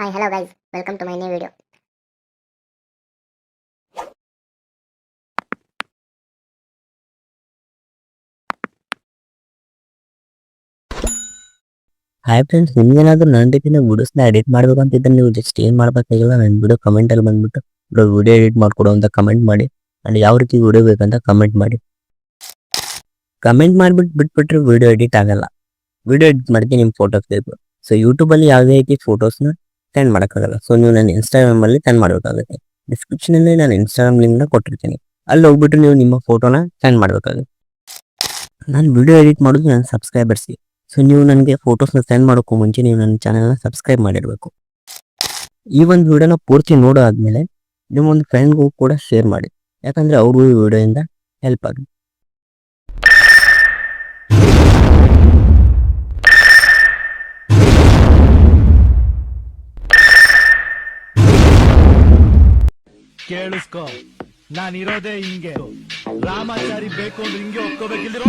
Hi, hello guys. Welcome to my new video. Hi friends, ನಿಮ್ಗೇನಾದ್ರೂ ನನ್ನ ರೀತಿಯ ವಿಡಿಯೋಸ್ನ edit ಮಾಡ್ಬೇಕಂತಿದ್ರೆ ನೀವು ಜಸ್ಟ್ ಏನು ಮಾಡಬೇಕಾಗಿಲ್ಲ, ನನ್ನ ವಿಡಿಯೋ ಕಮೆಂಟಲ್ಲಿ ಬಂದ್ಬಿಟ್ಟು ವಿಡಿಯೋ ಎಡಿಟ್ ಮಾಡಿಕೊಡು ಅಂತ ಕಮೆಂಟ್ ಮಾಡಿ. ಆ್ಯಂಡ್ ಯಾವ ರೀತಿ ವಿಡಿಯೋ ಬೇಕಂತ ಕಮೆಂಟ್ ಮಾಡಿ. ಕಮೆಂಟ್ ಮಾಡಿಬಿಟ್ಟು ಬಿಟ್ಬಿಟ್ರೆ ವಿಡಿಯೋ ಎಡಿಟ್ ಆಗಲ್ಲ. ವಿಡಿಯೋ ಎಡಿಟ್ ಮಾಡೋಕ್ಕೆ ನಿಮ್ಮ ಫೋಟೋಸ್ ಬೇಕು. ಸೊ ಯೂಟ್ಯೂಬಲ್ಲಿ ಯಾವುದೇ ರೀತಿ ಫೋಟೋಸ್ನ ಸೆಂಡ್ ಮಾಡೋಕ್ಕಾಗಲ್ಲ. ಸೊ ನೀವು ನನ್ನ ಇನ್ಸ್ಟಾಗ್ರಾಮಲ್ಲಿ ಸೆಂಡ್ ಮಾಡಬೇಕಾಗುತ್ತೆ. ಡಿಸ್ಕ್ರಿಪ್ಷನಲ್ಲಿ ನಾನು ಇನ್ಸ್ಟಾಗ್ರಾಮ್ ಲಿಂಕ್ನ ಕೊಟ್ಟಿರ್ತೀನಿ. ಅಲ್ಲಿ ಹೋಗ್ಬಿಟ್ಟು ನೀವು ನಿಮ್ಮ ಫೋಟೋನ ಸೆಂಡ್ ಮಾಡಬೇಕಾಗುತ್ತೆ. ನಾನು ವಿಡಿಯೋ ಎಡಿಟ್ ಮಾಡೋದು ನನ್ನ ಸಬ್ಸ್ಕ್ರೈಬರ್ಸ್ಗೆ. ಸೊ ನೀವು ನನಗೆ ಫೋಟೋಸ್ನ ಸೆಂಡ್ ಮಾಡೋಕ್ಕೂ ಮುಂಚೆ ನೀವು ನನ್ನ ಚಾನಲ್ನ ಸಬ್ಸ್ಕ್ರೈಬ್ ಮಾಡಿರಬೇಕು. ಈ ಒಂದು ವಿಡಿಯೋನ ಪೂರ್ತಿ ನೋಡೋ ಆದಮೇಲೆ ನಿಮ್ಮೊಂದು ಫ್ರೆಂಡ್ಗೂ ಕೂಡ ಶೇರ್ ಮಾಡಿ, ಯಾಕಂದರೆ ಅವ್ರಿಗೂ ಈ ವಿಡಿಯೋಯಿಂದ ಹೆಲ್ಪ್ ಆಗುತ್ತೆ. ಕೇಳಿಸ್ಕೊ, ನಾನಿರೋದೇ ಹಿಂಗೆ. ರಾಮಾಚಾರಿ ಬೇಕು ಅಂದ್ರೆ ಹಿಂಗೆ ಒಪ್ಕೋಬೇಕಿಲ್ದಿರೋ